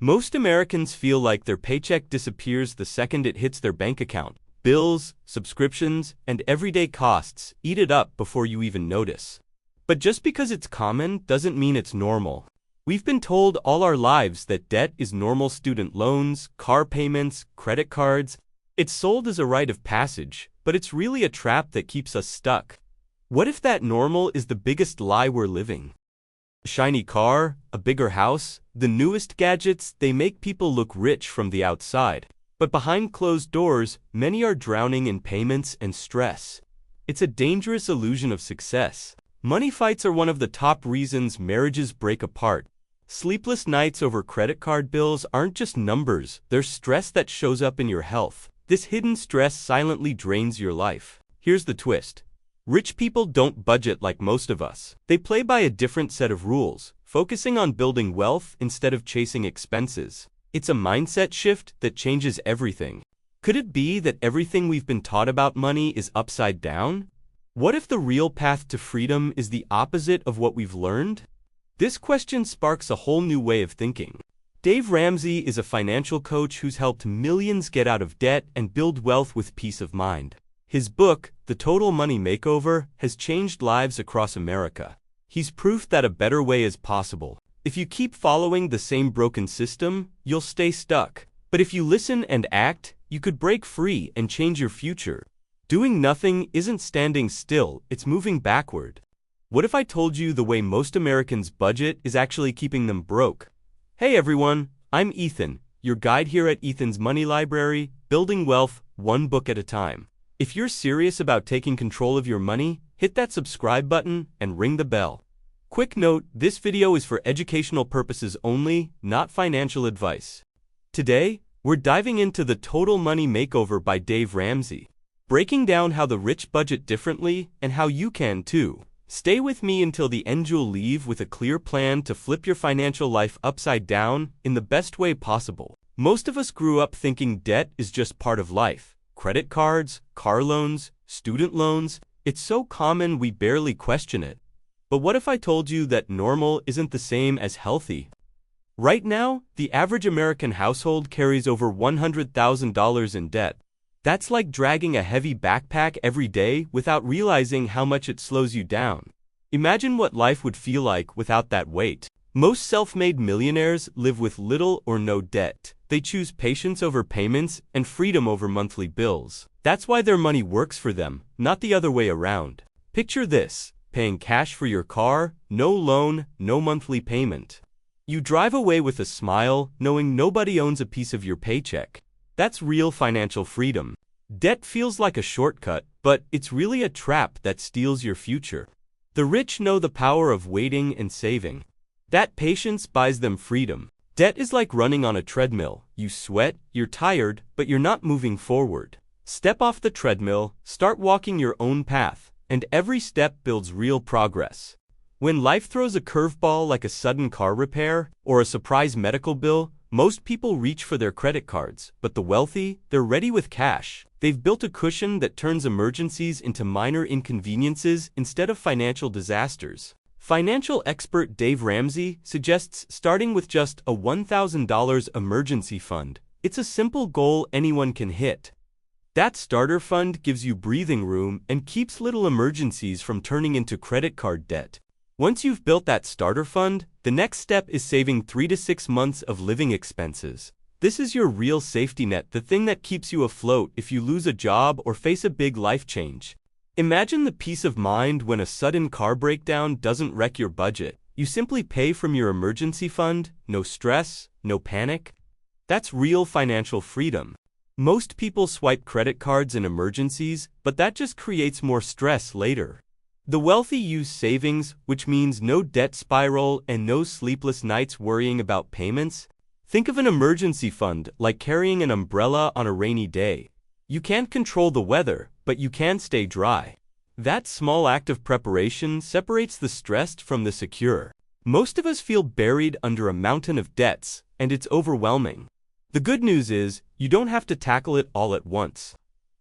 Most Americans feel like their paycheck disappears the second it hits their bank account. Bills, subscriptions, and everyday costs eat it up before you even notice. But just because it's common doesn't mean it's normal. We've been told all our lives that debt is normal: student loans, car payments, credit cards. It's sold as a rite of passage, but it's really a trap that keeps us stuck. What if that normal is the biggest lie we're living? A shiny car, a bigger house, the newest gadgets, they make people look rich from the outside. But behind closed doors, many are drowning in payments and stress. It's a dangerous illusion of success. Money fights are one of the top reasons marriages break apart. Sleepless nights over credit card bills aren't just numbers, they're stress that shows up in your health. This hidden stress silently drains your life. Here's the twist. Rich people don't budget like most of us. They play by a different set of rules, focusing on building wealth instead of chasing expenses. It's a mindset shift that changes everything. Could it be that everything we've been taught about money is upside down? What if the real path to freedom is the opposite of what we've learned? This question sparks a whole new way of thinking. Dave Ramsey is a financial coach who's helped millions get out of debt and build wealth with peace of mind. His book, The Total Money Makeover, has changed lives across America. He's proof that a better way is possible. If you keep following the same broken system, you'll stay stuck. But if you listen and act, you could break free and change your future. Doing nothing isn't standing still, it's moving backward. What if I told you the way most Americans budget is actually keeping them broke? Hey everyone, I'm Ethan, your guide here at Ethan's Money Library, building wealth one book at a time. If you're serious about taking control of your money, hit that subscribe button and ring the bell. Quick note, this video is for educational purposes only, not financial advice. Today, we're diving into The Total Money Makeover by Dave Ramsey, breaking down how the rich budget differently and how you can too. Stay with me until the end. You'll leave with a clear plan to flip your financial life upside down in the best way possible. Most of us grew up thinking debt is just part of life. Credit cards, car loans, student loans, it's so common we barely question it. But what if I told you that normal isn't the same as healthy? Right now, the average American household carries over $100,000 in debt. That's like dragging a heavy backpack every day without realizing how much it slows you down. Imagine what life would feel like without that weight. Most self-made millionaires live with little or no debt. They choose patience over payments and freedom over monthly bills. That's why their money works for them, not the other way around. Picture this, paying cash for your car, no loan, no monthly payment. You drive away with a smile, knowing nobody owns a piece of your paycheck. That's real financial freedom. Debt feels like a shortcut, but it's really a trap that steals your future. The rich know the power of waiting and saving. That patience buys them freedom. Debt is like running on a treadmill. You sweat, you're tired, but you're not moving forward. Step off the treadmill, start walking your own path, and every step builds real progress. When life throws a curveball like a sudden car repair or a surprise medical bill, most people reach for their credit cards, but the wealthy, they're ready with cash. They've built a cushion that turns emergencies into minor inconveniences instead of financial disasters. Financial expert Dave Ramsey suggests starting with just a $1,000 emergency fund. It's a simple goal anyone can hit. That starter fund gives you breathing room and keeps little emergencies from turning into credit card debt. Once you've built that starter fund, the next step is saving 3 to 6 months of living expenses. This is your real safety net, the thing that keeps you afloat if you lose a job or face a big life change. Imagine the peace of mind when a sudden car breakdown doesn't wreck your budget. You simply pay from your emergency fund, no stress, no panic. That's real financial freedom. Most people swipe credit cards in emergencies, but that just creates more stress later. The wealthy use savings, which means no debt spiral and no sleepless nights worrying about payments. Think of an emergency fund like carrying an umbrella on a rainy day. You can't control the weather, but you can stay dry. That small act of preparation separates the stressed from the secure. Most of us feel buried under a mountain of debts, and it's overwhelming. The good news is, you don't have to tackle it all at once.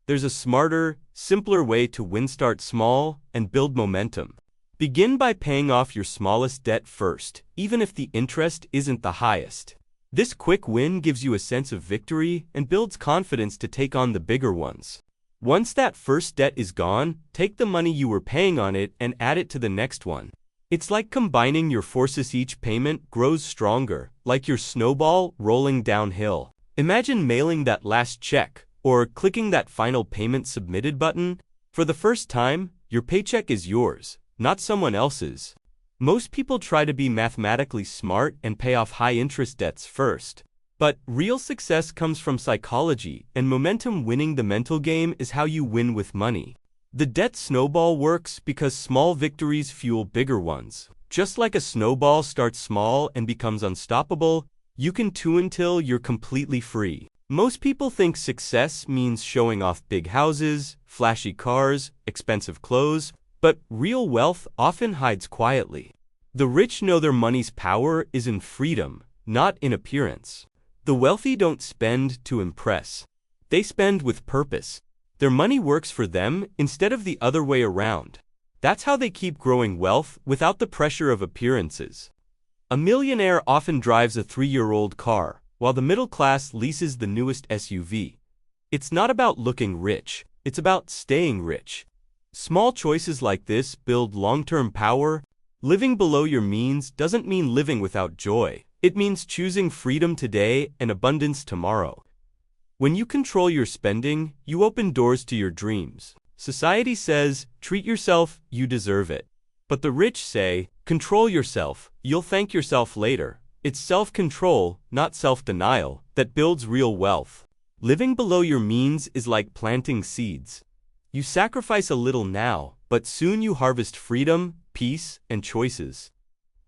There's a smarter, simpler way to win. Start small and build momentum. Begin by paying off your smallest debt first, even if the interest isn't the highest. This quick win gives you a sense of victory and builds confidence to take on the bigger ones. Once that first debt is gone, take the money you were paying on it and add it to the next one. It's like combining your forces. Each payment grows stronger, like your snowball rolling downhill. Imagine mailing that last check, or clicking that final payment submitted button. For the first time, your paycheck is yours, not someone else's. Most people try to be mathematically smart and pay off high-interest debts first. But real success comes from psychology, and momentum. Winning the mental game is how you win with money. The debt snowball works because small victories fuel bigger ones. Just like a snowball starts small and becomes unstoppable, you can too until you're completely free. Most people think success means showing off big houses, flashy cars, expensive clothes, but real wealth often hides quietly. The rich know their money's power is in freedom, not in appearance. The wealthy don't spend to impress. They spend with purpose. Their money works for them instead of the other way around. That's how they keep growing wealth without the pressure of appearances. A millionaire often drives a 3-year-old car, while the middle class leases the newest SUV. It's not about looking rich, it's about staying rich. Small choices like this build long-term power. Living below your means doesn't mean living without joy. It means choosing freedom today and abundance tomorrow. When you control your spending, you open doors to your dreams. Society says, treat yourself, you deserve it. But the rich say, control yourself, you'll thank yourself later. It's self-control, not self-denial, that builds real wealth. Living below your means is like planting seeds. You sacrifice a little now, but soon you harvest freedom, peace, and choices.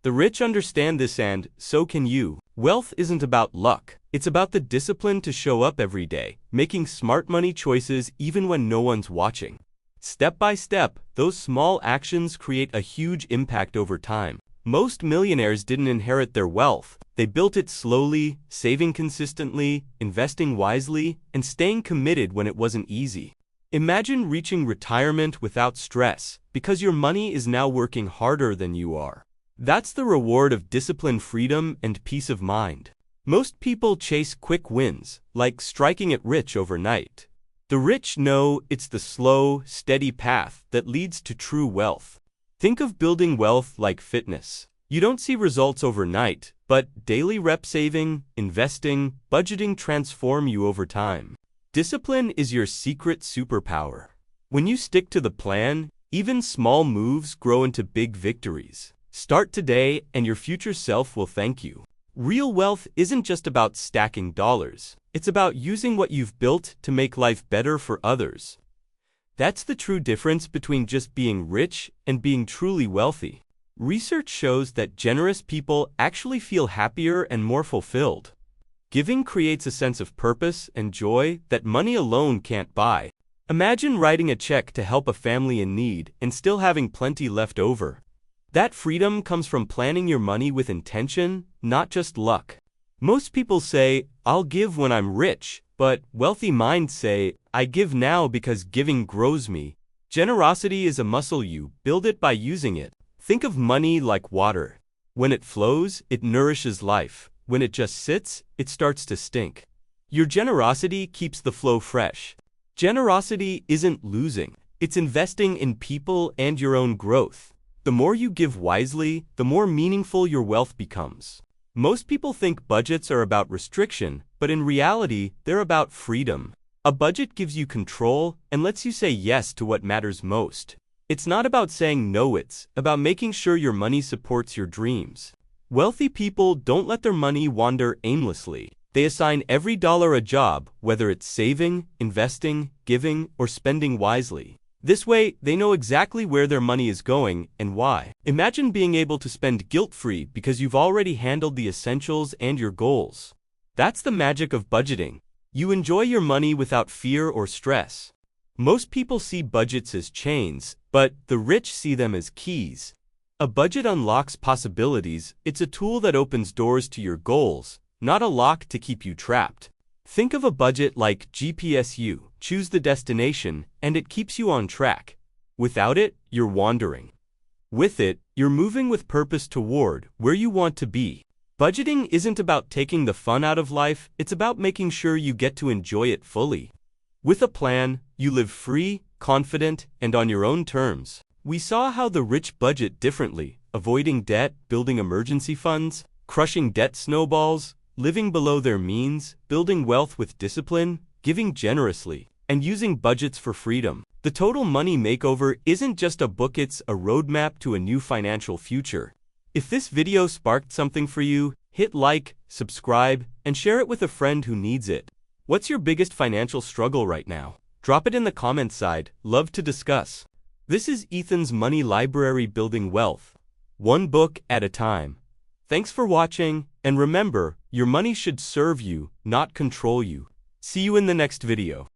The rich understand this, and so can you. Wealth isn't about luck. It's about the discipline to show up every day, making smart money choices even when no one's watching. Step by step, those small actions create a huge impact over time. Most millionaires didn't inherit their wealth. They built it slowly, saving consistently, investing wisely, and staying committed when it wasn't easy. Imagine reaching retirement without stress, because your money is now working harder than you are. That's the reward of discipline, freedom, and peace of mind. Most people chase quick wins, like striking it rich overnight. The rich know it's the slow, steady path that leads to true wealth. Think of building wealth like fitness. You don't see results overnight, but daily rep saving, investing, budgeting transform you over time. Discipline is your secret superpower. When you stick to the plan, even small moves grow into big victories. Start today, and your future self will thank you. Real wealth isn't just about stacking dollars. It's about using what you've built to make life better for others. That's the true difference between just being rich and being truly wealthy. Research shows that generous people actually feel happier and more fulfilled. Giving creates a sense of purpose and joy that money alone can't buy. Imagine writing a check to help a family in need and still having plenty left over. That freedom comes from planning your money with intention, not just luck. Most people say, I'll give when I'm rich, but wealthy minds say, I give now because giving grows me. Generosity is a muscle. You build it by using it. Think of money like water. When it flows, it nourishes life. When it just sits, it starts to stink. Your generosity keeps the flow fresh. Generosity isn't losing. It's investing in people and your own growth. The more you give wisely, the more meaningful your wealth becomes. Most people think budgets are about restriction, but in reality, they're about freedom. A budget gives you control and lets you say yes to what matters most. It's not about saying no, it's about making sure your money supports your dreams. Wealthy people don't let their money wander aimlessly. They assign every dollar a job, whether it's saving, investing, giving, or spending wisely. This way, they know exactly where their money is going and why. Imagine being able to spend guilt-free because you've already handled the essentials and your goals. That's the magic of budgeting. You enjoy your money without fear or stress. Most people see budgets as chains, but the rich see them as keys. A budget unlocks possibilities. It's a tool that opens doors to your goals, not a lock to keep you trapped. Think of a budget like GPS. You choose the destination, and it keeps you on track. Without it, you're wandering. With it, you're moving with purpose toward where you want to be. Budgeting isn't about taking the fun out of life, it's about making sure you get to enjoy it fully. With a plan, you live free, confident, and on your own terms. We saw how the rich budget differently, avoiding debt, building emergency funds, crushing debt snowballs, living below their means, building wealth with discipline, giving generously, and using budgets for freedom. The Total Money Makeover isn't just a book, it's a roadmap to a new financial future. If this video sparked something for you, hit like, subscribe, and share it with a friend who needs it. What's your biggest financial struggle right now? Drop it in the comments side, love to discuss. This is Ethan's Money Library, building wealth, one book at a time. Thanks for watching, and remember, your money should serve you, not control you. See you in the next video.